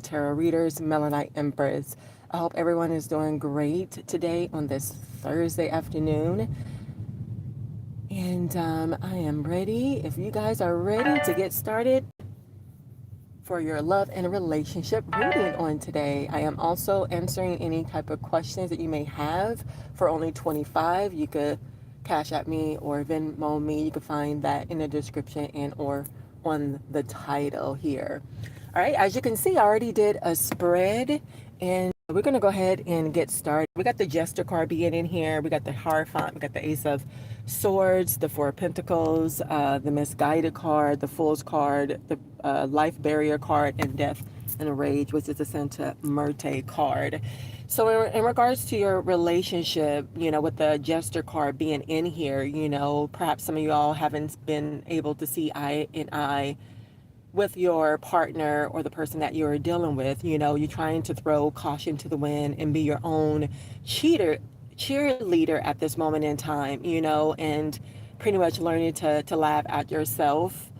Tarot Readers, Melanite Empress. I hope everyone is doing great today on this Thursday afternoon. And I am ready. If you guys are ready to get started for your love and relationship reading on today, I am also answering any type of questions that you may have for only 25. You could cash at me or Venmo me. You can find that in the description and or on the title here. All right, as you can see, I already did a spread, and we're going to go ahead and get started. We got the Jester card being in here. We got the Hierophant. We got the Ace of Swords, the Four of Pentacles, the Misguided card, the Fool's card, the Life Barrier card, and Death and Rage, which is the Santa Muerte card. So in regards to your relationship, with the Jester card being in here, perhaps some of y'all haven't been able to see eye in eye with your partner or the person that you're dealing with. You're trying to throw caution to the wind and be your own cheerleader at this moment in time, and pretty much learning to laugh at yourself.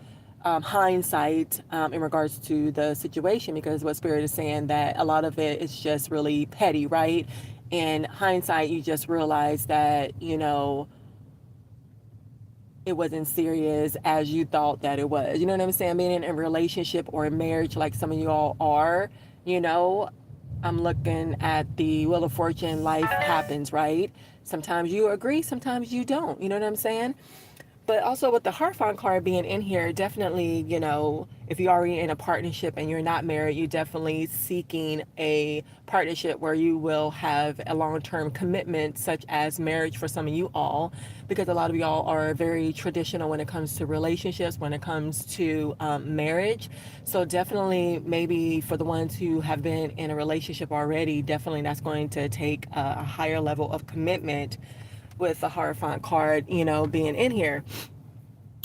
Hindsight in regards to the situation, because what Spirit is saying that a lot of it is just really petty, right? In hindsight, you just realize that, it wasn't serious as you thought that it was. You know what I'm saying? Being in a relationship or a marriage like some of you all are, I'm looking at the Wheel of Fortune. Life happens, right? Sometimes you agree, sometimes you don't. You know what I'm saying? But also with the Hierophant card being in here, definitely, if you're already in a partnership and you're not married, you're definitely seeking a partnership where you will have a long-term commitment, such as marriage for some of you all, because a lot of y'all are very traditional when it comes to relationships, when it comes to marriage. So definitely, maybe for the ones who have been in a relationship already, definitely that's going to take a higher level of commitment with the Hierophant card, being in here.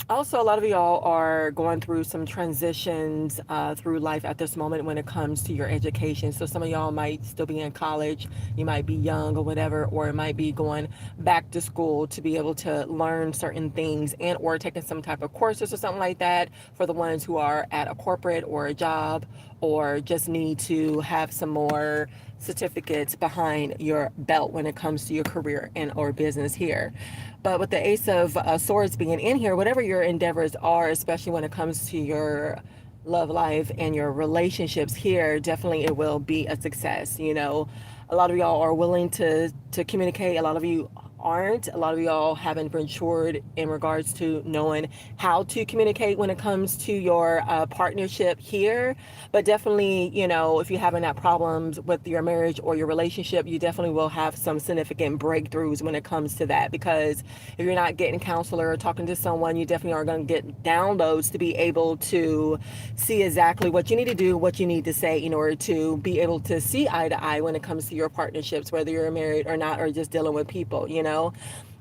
Also, a lot of y'all are going through some transitions through life at this moment when it comes to your education. So some of y'all might still be in college, you might be young or whatever, or it might be going back to school to be able to learn certain things and or taking some type of courses or something like that for the ones who are at a corporate or a job, or just need to have some more certificates behind your belt when it comes to your career and or business here. But with the Ace of Swords being in here, whatever your endeavors are, especially when it comes to your love life and your relationships here, definitely it will be a success. A lot of y'all are willing to communicate. A lot of you aren't. A lot of y'all haven't matured in regards to knowing how to communicate when it comes to your partnership here. But definitely, if you're having that problems with your marriage or your relationship, you definitely will have some significant breakthroughs when it comes to that. Because if you're not getting counselor or talking to someone, you definitely are going to get downloads to be able to see exactly what you need to do, what you need to say in order to be able to see eye to eye when it comes to your partnerships, whether you're married or not, or just dealing with people,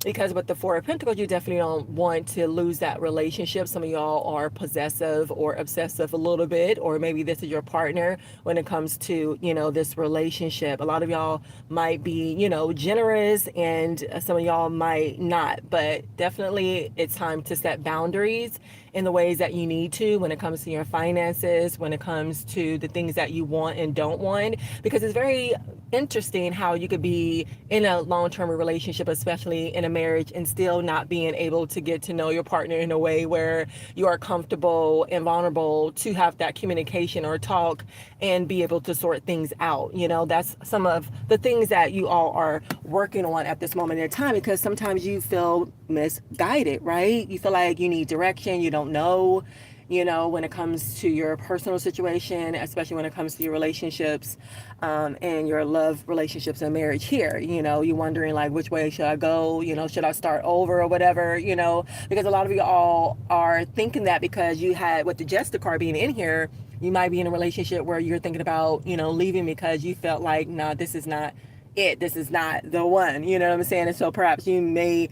because with the Four of Pentacles, you definitely don't want to lose that relationship. Some of y'all are possessive or obsessive a little bit, or maybe this is your partner when it comes to, this relationship. A lot of y'all might be, generous, and some of y'all might not, but definitely it's time to set boundaries in the ways that you need to when it comes to your finances, when it comes to the things that you want and don't want, because it's very interesting how you could be in a long-term relationship, especially in a marriage, and still not being able to get to know your partner in a way where you are comfortable and vulnerable to have that communication or talk and be able to sort things out. That's some of the things that you all are working on at this moment in time, because sometimes you feel misguided, right? You feel like you need direction, you don't know, when it comes to your personal situation, especially when it comes to your relationships and your love relationships and marriage here. You're wondering like, which way should I go? Should I start over or whatever, because a lot of you all are thinking that because you had, with the Jester card being in here, you might be in a relationship where you're thinking about, leaving because you felt like, nah, this is not it. This is not the one, you know what I'm saying? And so perhaps you may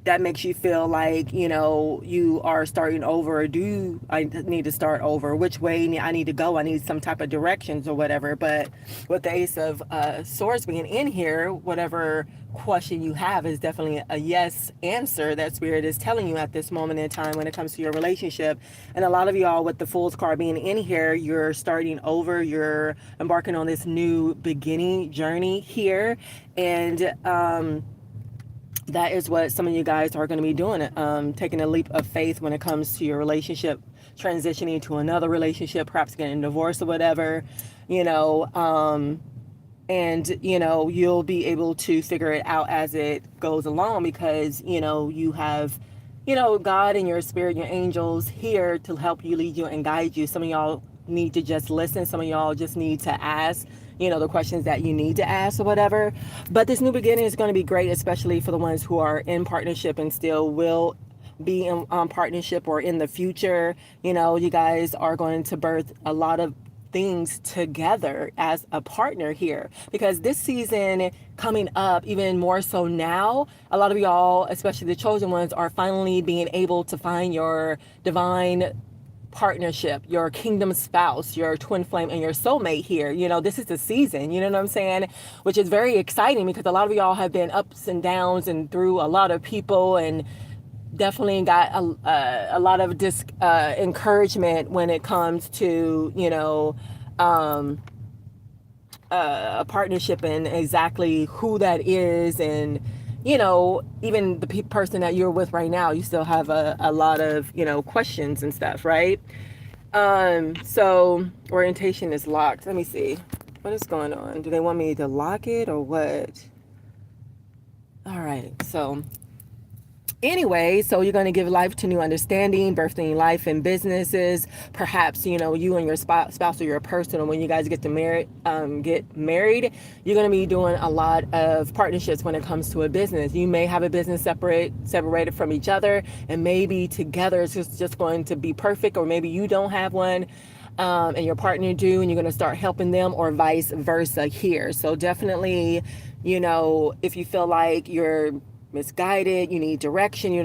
that makes you feel like, you are starting over. Do I need to start over? Which way I need to go? I need some type of directions or whatever. But with the Ace of Swords being in here, whatever question you have is definitely a yes answer that Spirit is telling you at this moment in time when it comes to your relationship. And a lot of y'all, with the Fool's card being in here, you're starting over. You're embarking on this new beginning journey here. And that is what some of you guys are going to be doing, taking a leap of faith when it comes to your relationship, transitioning to another relationship, perhaps getting divorced or whatever, you know, and, you'll be able to figure it out as it goes along because, you have, God and your spirit, your angels here to help you, lead you, and guide you. Some of y'all need to just listen. Some of y'all just need to ask, the questions that you need to ask or whatever. But this new beginning is going to be great, especially for the ones who are in partnership and still will be in partnership or in the future. You guys are going to birth a lot of things together as a partner here, because this season coming up, even more so now, a lot of y'all, especially the chosen ones, are finally being able to find your divine partnership, your kingdom spouse, your twin flame, and your soulmate here. This is the season, you know what I'm saying? Which is very exciting because a lot of y'all have been ups and downs and through a lot of people, and definitely got a lot of encouragement when it comes to, a partnership and exactly who that is. And, even the person that you're with right now, you still have a lot of, questions and stuff, right? So orientation is locked. Let me see. What is going on? Do they want me to lock it or what? All right. So anyway, so you're going to give life to new understanding, birthing life and businesses. Perhaps, you and your spouse or your person, when you guys get married, you're going to be doing a lot of partnerships when it comes to a business. You may have a business separated from each other, and maybe together it's just going to be perfect, or maybe you don't have one. And your partner do, and you're going to start helping them, or vice versa here. So definitely, if you feel like you're misguided, you need direction, you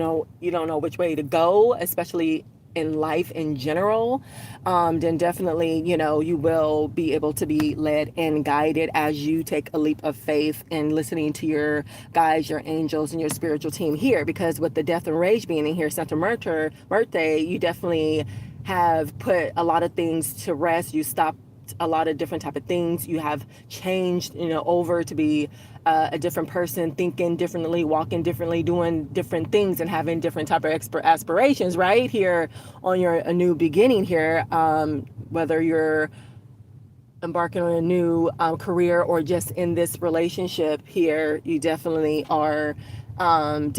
don't know which way to go, especially in life in general, then definitely, you will be able to be led and guided as you take a leap of faith and listening to your guides, your angels, and your spiritual team here. Because with the death and rage being in here, Santa Muerte, you definitely have put a lot of things to rest. You stopped a lot of different type of things. You have changed, over to be a different person, thinking differently, walking differently, doing different things, and having different type of aspirations right here on a new beginning here. Whether you're embarking on a new career or just in this relationship here, you definitely are going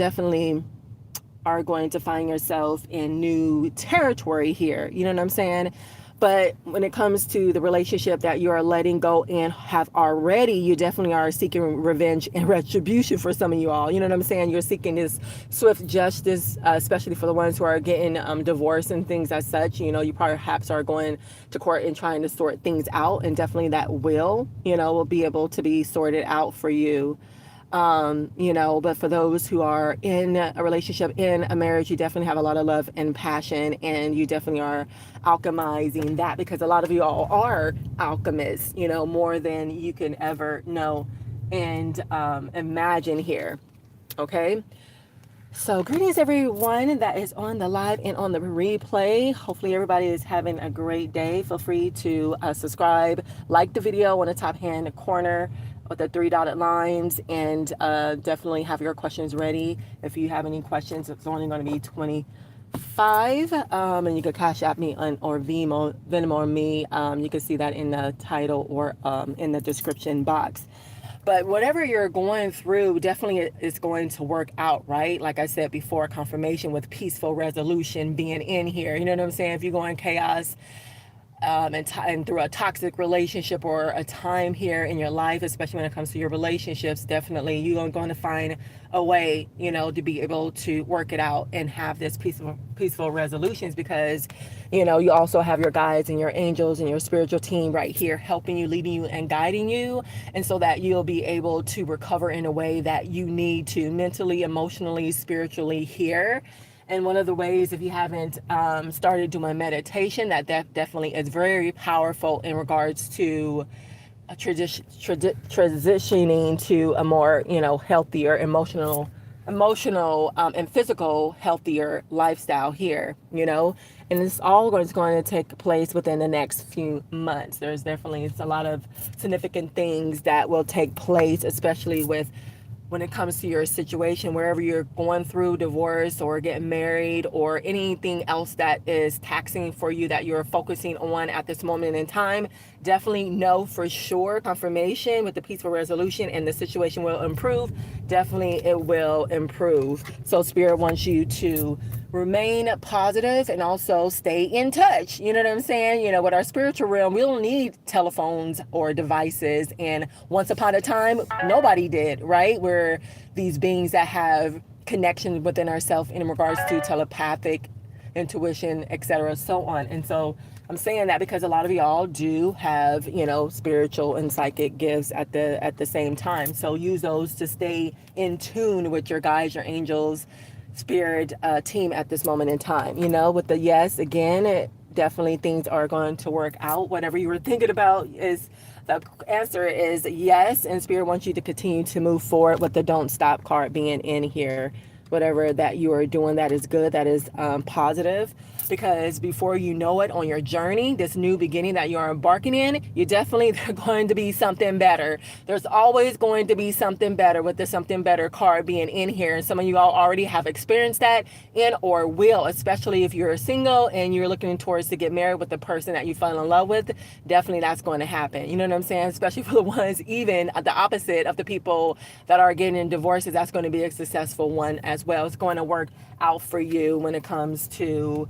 to find yourself in new territory here. You know what I'm saying? But when it comes to the relationship that you are letting go and have already, you definitely are seeking revenge and retribution for some of you all. You know what I'm saying? You're seeking this swift justice, especially for the ones who are getting divorced and things as such. You perhaps are going to court and trying to sort things out, and definitely that will be able to be sorted out for you. But for those who are in a relationship, in a marriage, you definitely have a lot of love and passion, and you definitely are alchemizing that, because a lot of you all are alchemists, more than you can ever know and imagine here. Okay. So greetings everyone that is on the live and on the replay. Hopefully everybody is having a great day. Feel free to subscribe, like the video on the top hand corner with the 3 dotted lines, and definitely have your questions ready. If you have any questions, it's only going to be 25, and you can Cash App me or Venmo me. You can see that in the title or in the description box. But whatever you're going through, definitely is going to work out, right? Like I said before, confirmation with peaceful resolution being in here. You know what I'm saying? If you go in chaos, and through a toxic relationship or a time here in your life, especially when it comes to your relationships, definitely you're going to find a way, to be able to work it out and have this peaceful resolutions, because, you also have your guides and your angels and your spiritual team right here helping you, leading you, and guiding you. And so that you'll be able to recover in a way that you need to, mentally, emotionally, spiritually here. And one of the ways, if you haven't started doing meditation, that definitely is very powerful in regards to transitioning to a more, healthier, emotional, and physical, healthier lifestyle here, and it's all going to take place within the next few months. There's definitely a lot of significant things that will take place, especially when it comes to your situation, wherever you're going through divorce or getting married or anything else that is taxing for you that you're focusing on at this moment in time. Definitely know for sure, confirmation with the peaceful resolution, and the situation will improve. Definitely it will improve. So Spirit wants you to remain positive and also stay in touch. You know what I'm saying? With our spiritual realm, we don't need telephones or devices. And once upon a time, nobody did, right? We're these beings that have connection within ourselves in regards to telepathic, intuition, etc., so on. And so I'm saying that because a lot of y'all do have, spiritual and psychic gifts at the same time. So use those to stay in tune with your guides, your angels, spirit team at this moment in time. With the yes, again, definitely things are going to work out. Whatever you were thinking about, is the answer is yes, and Spirit wants you to continue to move forward with the don't stop card being in here. Whatever that you are doing that is good, that is positive, because before you know it, on your journey, this new beginning that you're embarking in, you definitely there's going to be something better. There's always going to be something better, with the something better card being in here. And some of you all already have experienced that in or will, especially if you're single and you're looking towards to get married with the person that you fell in love with. Definitely that's going to happen. You know what I'm saying? Especially for the ones, even at the opposite of the people that are getting divorces, that's going to be a successful one as well. It's going to work out for you when it comes to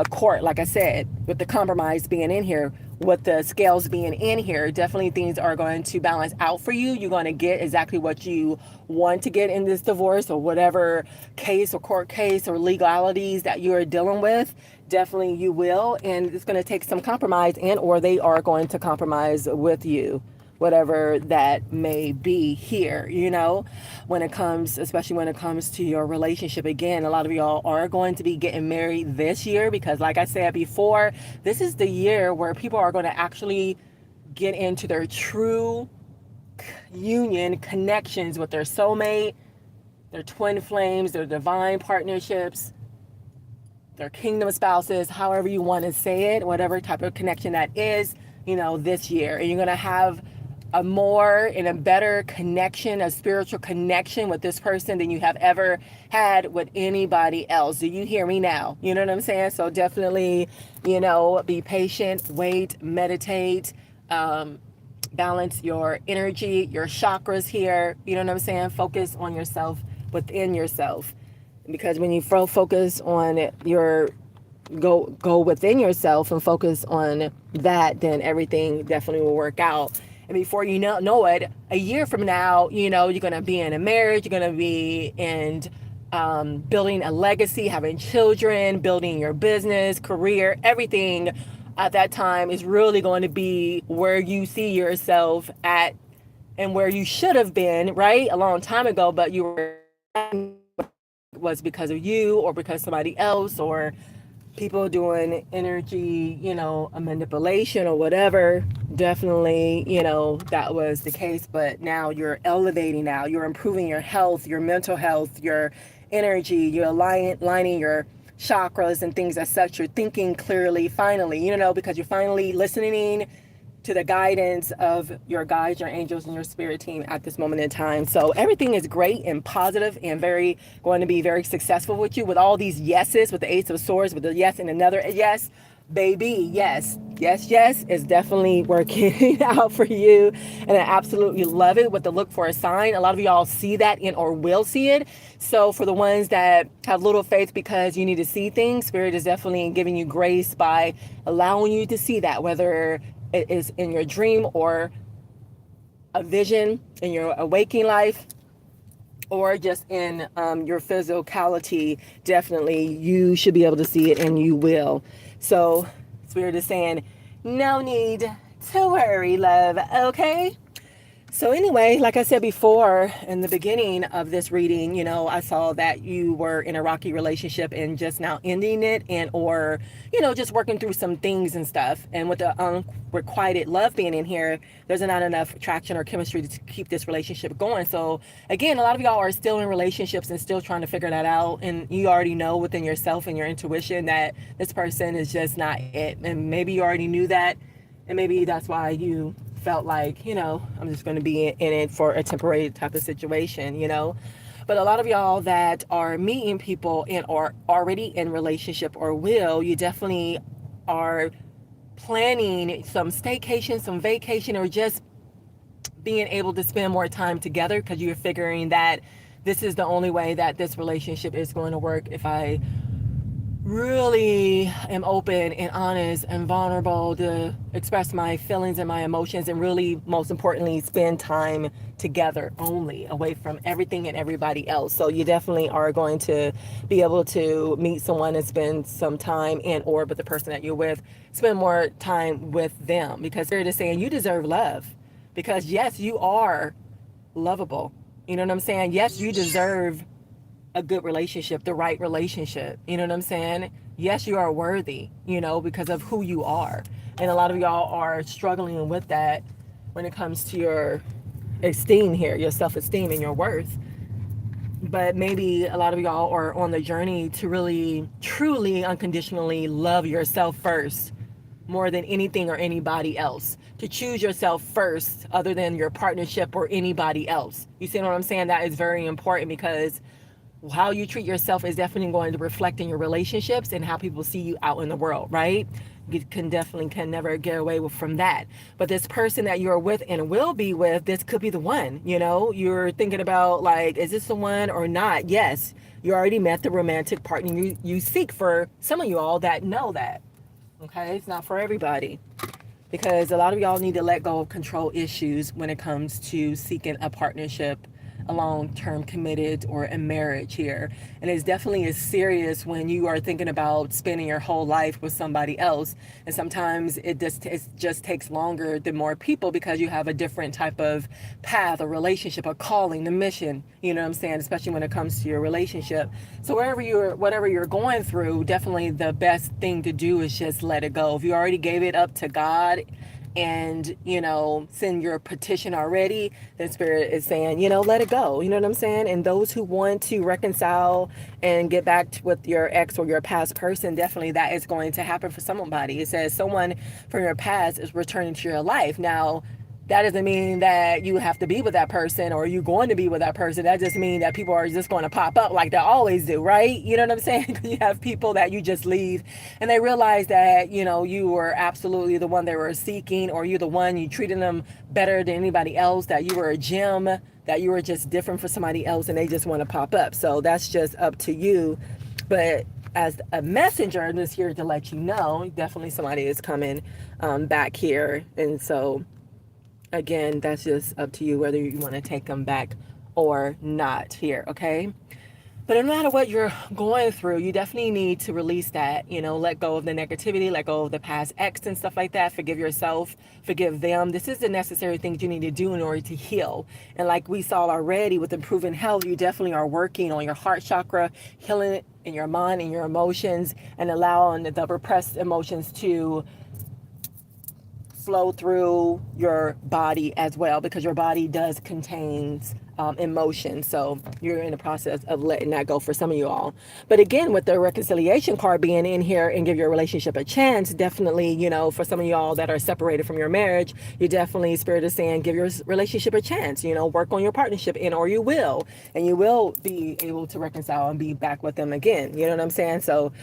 court, like I said, with the compromise being in here, with the scales being in here. Definitely things are going to balance out for you. You're going to get exactly what you want to get in this divorce, or whatever case or court case or legalities that you're dealing with. Definitely you will, and it's going to take some compromise, and or they are going to compromise with you, whatever that may be here, especially when it comes to your relationship. Again, a lot of y'all are going to be getting married this year, because like I said before, this is the year where people are going to actually get into their true union connections with their soulmate, their twin flames, their divine partnerships, their kingdom spouses, however you want to say it, whatever type of connection that is, this year. And you're going to have a more and a better connection, a spiritual connection with this person than you have ever had with anybody else. Do you hear me now? You know what I'm saying? So definitely, be patient, wait, meditate, balance your energy, your chakras here. You know what I'm saying? Focus on yourself, within yourself. Because when you focus on your go within yourself and focus on that, then everything definitely will work out. And before you know it, a year from now, you're going to be in a marriage, you're going to be in building a legacy, having children, building your business, career, everything at that time is really going to be where you see yourself at, and where you should have been, right, a long time ago, but you were was because of you or because somebody else, or people doing energy, a manipulation or whatever. Definitely, that was the case. But now you're elevating, now you're improving your health, your mental health, your energy, you're aligning your chakras and things as such. You're thinking clearly, finally, because you're finally listening to the guidance of your guides, your angels, and your spirit team at this moment in time. So everything is great and positive and going to be very successful with you, with all these yeses, with the Ace of Swords, with the yes and another yes, baby, yes. Yes, it's definitely working out for you. And I absolutely love it with the look for a sign. A lot of y'all see that in or will see it. So for the ones that have little faith because you need to see things, Spirit is definitely giving you grace by allowing you to see that, whether it is in your dream or a vision in your awakening life, or just in your physicality. Definitely you should be able to see it, and you will. So Spirit is saying no need to worry, love. Okay. So anyway, like I said before in the beginning of this reading, I saw that you were in a rocky relationship and just now ending it, and or just working through some things and stuff. And with the unrequited love being in here, there's not enough traction or chemistry to keep this relationship going. So again, a lot of y'all are still in relationships and still trying to figure that out, and you already know within yourself and your intuition that this person is just not it. And maybe you already knew that, and maybe that's why you felt like, I'm just going to be in it for a temporary type of situation. But a lot of y'all that are meeting people and are already in relationship or will, you definitely are planning some staycation, some vacation, or just being able to spend more time together, because you're figuring that this is the only way that this relationship is going to work if I really am open and honest and vulnerable to express my feelings and my emotions, and really, most importantly, spend time together only, away from everything and everybody else. So you definitely are going to be able to meet someone and spend some time, and or with the person that you're with, spend more time with them, because they're just saying you deserve love. Because yes, you are lovable. You know what I'm saying? Yes, you deserve a good relationship, the right relationship. You know what I'm saying? Yes, you are worthy, because of who you are. And a lot of y'all are struggling with that when it comes to your esteem here, your self-esteem and your worth. But maybe a lot of y'all are on the journey to really, truly, unconditionally love yourself first, more than anything or anybody else. To choose yourself first other than your partnership or anybody else. You see what I'm saying? That is very important, because how you treat yourself is definitely going to reflect in your relationships and how people see you out in the world, right? You can never get away from that. But this person that you're with and will be with, this could be the one. You're thinking about, like, is this the one or not? Yes, you already met the romantic partner you seek. For some of you all that know that, okay, it's not for everybody, because a lot of y'all need to let go of control issues when it comes to seeking a partnership, a long-term committed or a marriage here. And it's definitely as serious when you are thinking about spending your whole life with somebody else. And sometimes it just takes longer than more people, because you have a different type of path, a relationship, a calling, the mission, you know what I'm saying, especially when it comes to your relationship. So whatever you're going through, definitely the best thing to do is just let it go. If you already gave it up to God and send your petition already, then Spirit is saying, let it go. You know what I'm saying? And those who want to reconcile and get back with your ex or your past person, definitely that is going to happen for somebody. It says someone from your past is returning to your life. Now, that doesn't mean that you have to be with that person or you're going to be with that person. That just means that people are just going to pop up like they always do, right? You know what I'm saying? You have people that you just leave and they realize that, you were absolutely the one they were seeking, or you're the one, you treated them better than anybody else, that you were a gem, that you were just different for somebody else, and they just want to pop up. So that's just up to you. But as a messenger, I'm just here to let you know, definitely somebody is coming back here. And so again, that's just up to you whether you want to take them back or not here, okay? But no matter what you're going through, you definitely need to release that, let go of the negativity, let go of the past ex and stuff like that. Forgive yourself, forgive them. This is the necessary things you need to do in order to heal. And like we saw already with improving health, you definitely are working on your heart chakra, healing it in your mind and your emotions, and allowing the repressed emotions to flow through your body as well, because your body does contain emotion. So you're in the process of letting that go for some of you all. But again, with the reconciliation card being in here and give your relationship a chance, definitely, for some of y'all that are separated from your marriage, you definitely, Spirit is saying, give your relationship a chance, work on your partnership, or you will, and you will be able to reconcile and be back with them again. You know what I'm saying? So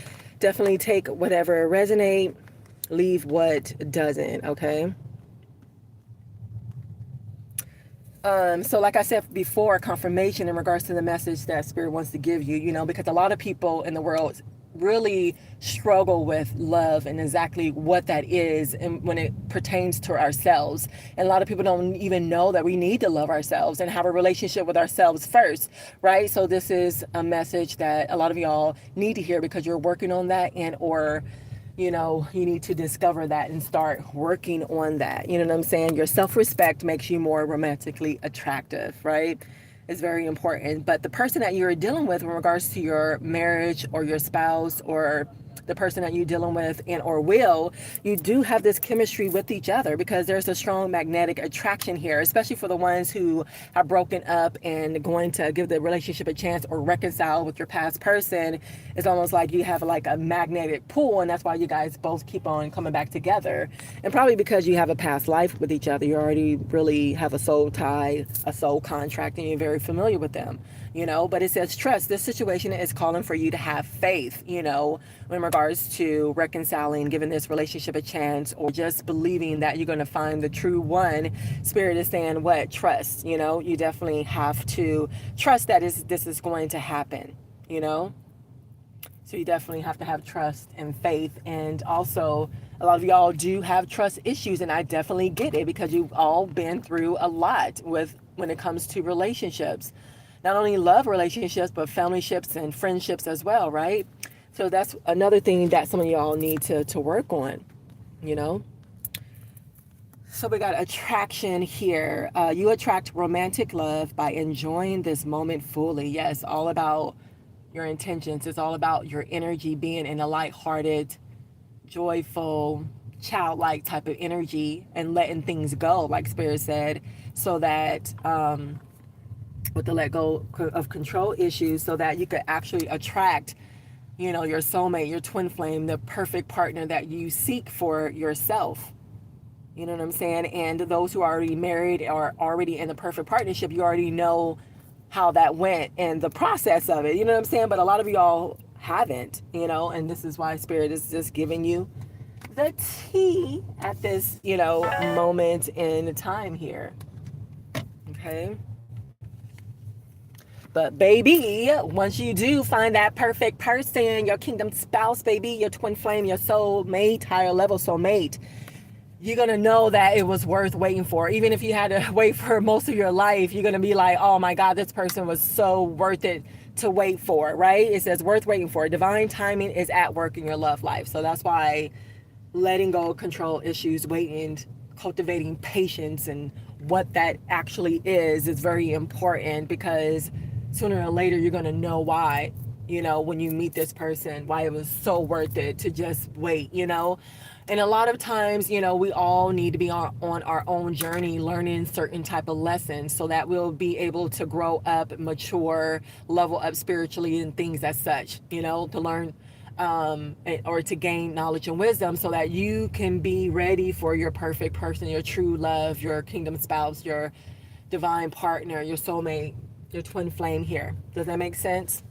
definitely take whatever resonate, leave what doesn't, okay? So like I said before, confirmation in regards to the message that Spirit wants to give you, because a lot of people in the world really struggle with love and exactly what that is, and when it pertains to ourselves. And a lot of people don't even know that we need to love ourselves and have a relationship with ourselves first, right? So this is a message that a lot of y'all need to hear because you're working on that, and or you need to discover that and start working on that. You know what I'm saying? Your self-respect makes you more romantically attractive, right? It's very important. But the person that you're dealing with in regards to your marriage or your spouse or the person that you're dealing with and or you do have this chemistry with each other, because there's a strong magnetic attraction here, especially for the ones who have broken up and going to give the relationship a chance or reconcile with your past person. It's almost like you have like a magnetic pull, and that's why you guys both keep on coming back together. And probably because you have a past life with each other, you already really have a soul tie, a soul contract, and you're very familiar with them. But it says trust. This situation is calling for you to have faith, in regards to reconciling, giving this relationship a chance, or just believing that you're going to find the true one. Spirit is saying what? Trust. You definitely have to trust that this is going to happen, So you definitely have to have trust and faith. And also, a lot of y'all do have trust issues, and I definitely get it, because you've all been through a lot when it comes to relationships. Not only love relationships, but familyships and friendships as well, right? So that's another thing that some of y'all need to work on, So we got attraction here. You attract romantic love by enjoying this moment fully. Yes, all about your intentions. It's all about your energy being in a lighthearted, joyful, childlike type of energy, and letting things go, like Spirit said, so that with the let go of control issues, so that you could actually attract your soulmate, your twin flame, the perfect partner that you seek for yourself. You know what I'm saying? And those who are already married or already in the perfect partnership, you already know how that went and the process of it. You know what I'm saying? But a lot of y'all haven't, and this is why Spirit is just giving you the tea at this, moment in time here. Okay? But baby, once you do find that perfect person, your kingdom spouse, baby, your twin flame, your soul mate, higher level soul mate, you're going to know that it was worth waiting for. Even if you had to wait for most of your life, you're going to be like, oh my God, this person was so worth it to wait for, right? It says worth waiting for. Divine timing is at work in your love life. So that's why letting go of control issues, waiting, cultivating patience, and what that actually is very important, because sooner or later you're going to know why, when you meet this person, why it was so worth it to just wait, And a lot of times, we all need to be on our own journey, learning certain type of lessons, so that we'll be able to grow up, mature, level up spiritually, and things as such, to learn or to gain knowledge and wisdom, so that you can be ready for your perfect person, your true love, your kingdom spouse, your divine partner, your soulmate, your twin flame here. Does that make sense?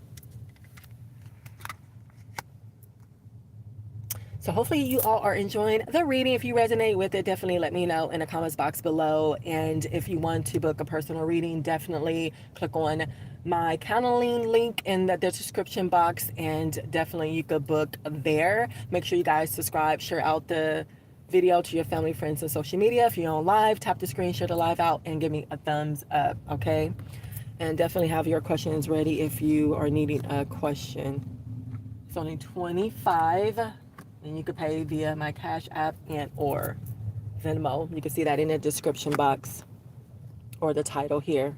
So hopefully you all are enjoying the reading. If you resonate with it, definitely let me know in the comments box below. And if you want to book a personal reading, definitely click on my Calendly link in the description box, and definitely you could book there. Make sure you guys subscribe, share out the video to your family, friends, and social media. If you're on live, tap the screen, share the live out, and give me a thumbs up, okay? And definitely have your questions ready if you are needing a question. It's only $25, and you can pay via my Cashapp and or Venmo. You can see that in the description box or the title here.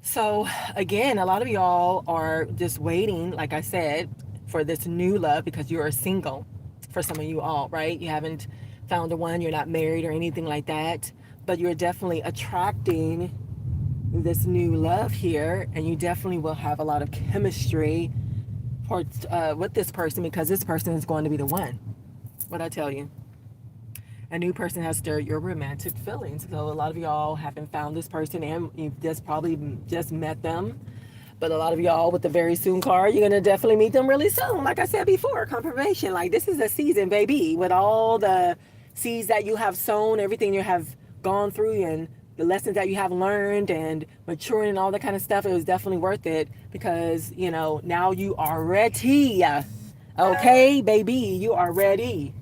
So again, a lot of y'all are just waiting, like I said, for this new love, because you are single. For some of you all, right? You haven't found the one, you're not married or anything like that, but you're definitely attracting this new love here, and you definitely will have a lot of chemistry with this person, because this person is going to be the one. What I tell you, a new person has stirred your romantic feelings. So a lot of y'all haven't found this person, and you've just probably just met them, But a lot of y'all with the very soon card, you're gonna definitely meet them really soon. Like I said before, confirmation. Like this is a season, baby, with all the seeds that you have sown, everything you have gone through, and the lessons that you have learned, and maturing and all that kind of stuff. It was definitely worth it because now you are ready. Okay, baby, you are ready.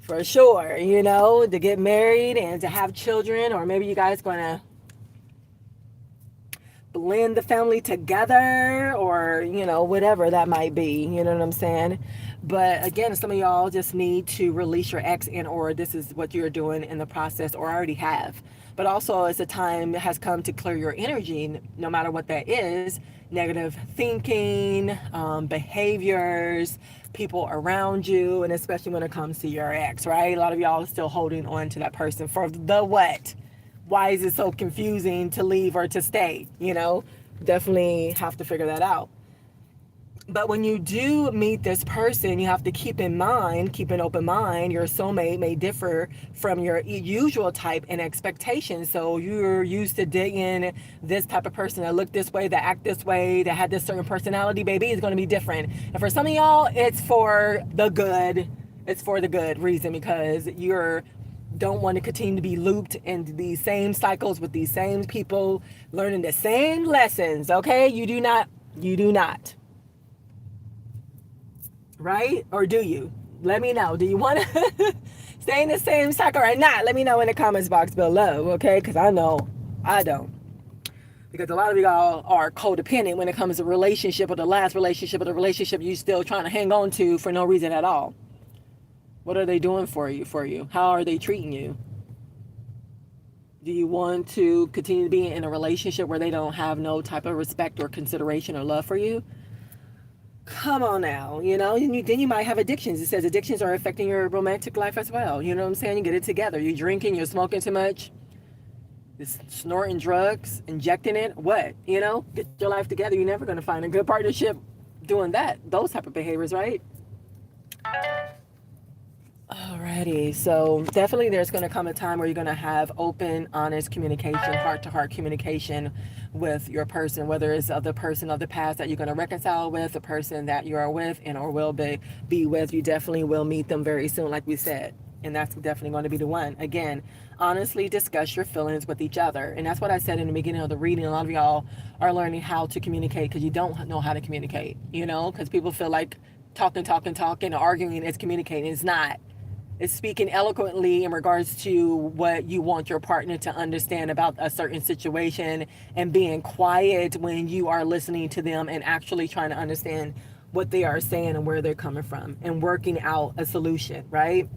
For sure, to get married and to have children, or maybe you guys gonna blend the family together, or whatever that might be, you know what I'm saying? But again, some of y'all just need to release your ex, and or this is what you're doing in the process or already have. But also it's a time has come to clear your energy, no matter what that is. Negative thinking, behaviors, people around you, and especially when it comes to your ex, right? A lot of y'all are still holding on to that person for the what? Why is it so confusing to leave or to stay? Definitely have to figure that out. But when you do meet this person, you have to keep an open mind. Your soulmate may differ from your usual type and expectations. So you're used to dating this type of person that look this way, that act this way, that had this certain personality, baby, is going to be different. And for some of y'all, it's for the good. It's for the good reason, because you're don't want to continue to be looped in these same cycles with these same people, learning the same lessons. Okay, you do not. Right? Or do you? Let me know. Do you want to stay in the same cycle or not? Let me know in the comments box below, okay? Because I know I don't. Because a lot of y'all are codependent when it comes to relationship, or the last relationship, or the relationship you still trying to hang on to for no reason at all. What are they doing for you? How are they treating you? Do you want to continue to be in a relationship where they don't have no type of respect or consideration or love for you? Come on now, and then you might have addictions. It says addictions are affecting your romantic life as well. You know what I'm saying? You get it together. You're drinking, you're smoking too much, you're snorting drugs, injecting it. What? Get your life together. You're never going to find a good partnership doing those type of behaviors, right? Alrighty, so definitely there's going to come a time where you're going to have open, honest communication, heart-to-heart communication with your person, whether it's the person of the past that you're going to reconcile with, the person that you are with and or will be with. You definitely will meet them very soon, like we said, and that's definitely going to be the one. Again, honestly discuss your feelings with each other, and that's what I said in the beginning of the reading. A lot of y'all are learning how to communicate because you don't know how to communicate, because people feel like talking, arguing is communicating. It's not. It's speaking eloquently in regards to what you want your partner to understand about a certain situation, and being quiet when you are listening to them and actually trying to understand what they are saying and where they're coming from, and working out a solution, right?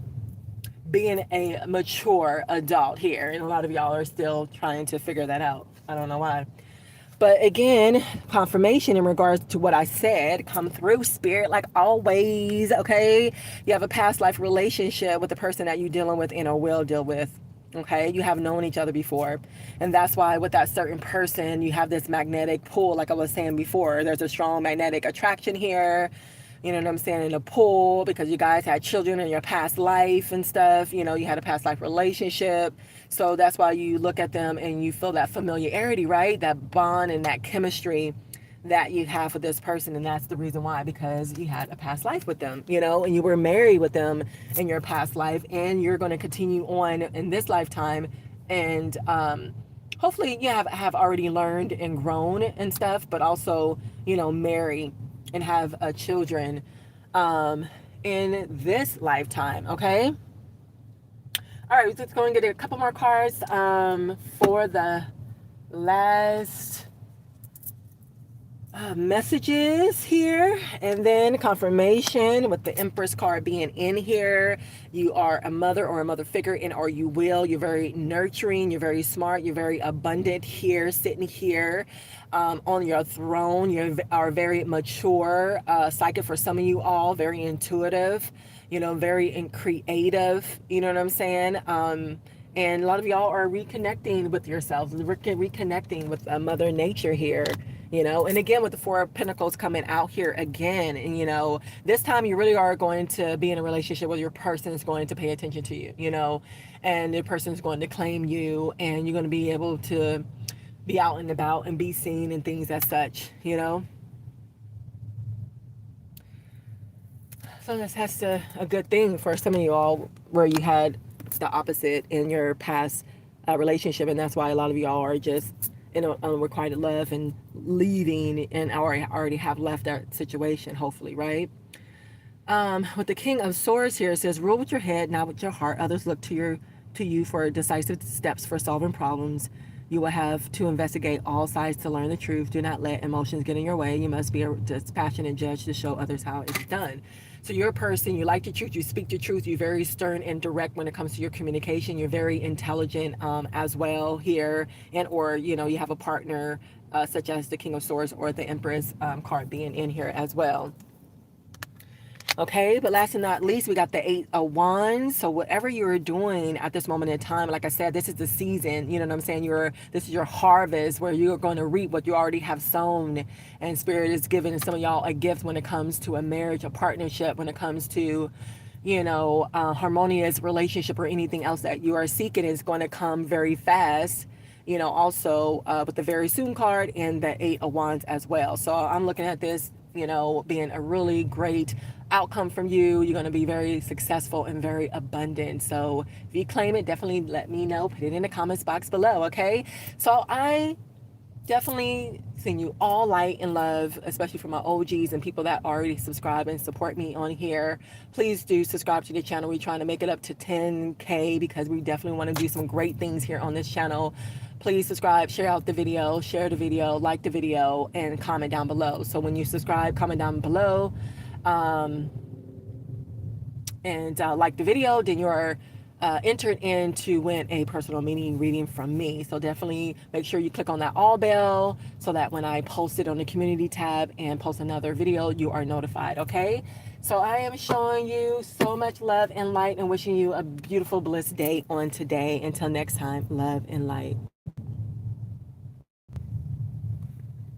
Being a mature adult here. And a lot of y'all are still trying to figure that out. I don't know why. But again, confirmation in regards to what I said, come through, spirit, like always, okay? You have a past life relationship with the person that you're dealing with and or will deal with, okay? You have known each other before. And that's why with that certain person, you have this magnetic pull, like I was saying before. There's a strong magnetic attraction here. You know what I'm saying? In a pool, because you guys had children in your past life and stuff. You had a past life relationship. So that's why you look at them and you feel that familiarity, right? That bond and that chemistry that you have with this person. And that's the reason why, because you had a past life with them, and you were married with them in your past life, and you're going to continue on in this lifetime. And hopefully you have already learned and grown and stuff, but also, marry and have children in this lifetime, okay? All right, we're just going to get a couple more cards for the last messages here, and then confirmation with the Empress card being in here. You are a mother or a mother figure, and or you will. You're very nurturing. You're very smart. You're very abundant here, sitting here on your throne. You are very mature, psychic for some of you all, very intuitive, very creative. You know what I'm saying? And a lot of y'all are reconnecting with yourselves, reconnecting with Mother Nature here. And again, with the Four of Pentacles coming out here again, and this time you really are going to be in a relationship where your person is going to pay attention to you, and your person is going to claim you, and you're going to be able to be out and about and be seen and things as such, you know. So that's a good thing for some of you all where you had the opposite in your past relationship, and that's why a lot of y'all are just in unrequited love and leaving, and already have left that situation, hopefully, right? With the King of Swords here, it says, "Rule with your head, not with your heart. Others look to you for decisive steps for solving problems. You will have to investigate all sides to learn the truth. Do not let emotions get in your way. You must be a dispassionate judge to show others how it's done." So you're a person, you like the truth, you speak the truth, you're very stern and direct when it comes to your communication. You're very intelligent as well here, and or you have a partner such as the King of Swords or the Empress card being in here as well. Okay, but last and not least, we got the Eight of Wands. So whatever you're doing at this moment in time, like I said, this is the season. You know what I'm saying? This is your harvest where you're going to reap what you already have sown. And Spirit is giving some of y'all a gift when it comes to a marriage, a partnership, when it comes to, harmonious relationship or anything else that you are seeking is going to come very fast. Also with the very soon card and the Eight of Wands as well. So I'm looking at this, being a really great outcome from you. You're going to be very successful and very abundant. So if you claim it, definitely let me know. Put it in the comments box below, okay? So I definitely send you all light and love, especially for my OGs and people that already subscribe and support me on here. Please do subscribe to the channel. We're trying to make it up to 10K because we definitely want to do some great things here on this channel. Please subscribe, share out the video, share the video, like the video, and comment down below. So when you subscribe, comment down below, and like the video, then you're entered in to win a personal meeting reading from me. So definitely make sure you click on that all bell so that when I post it on the community tab and post another video, you are notified, okay? So I am showing you so much love and light and wishing you a beautiful, blessed day on today. Until next time, love and light.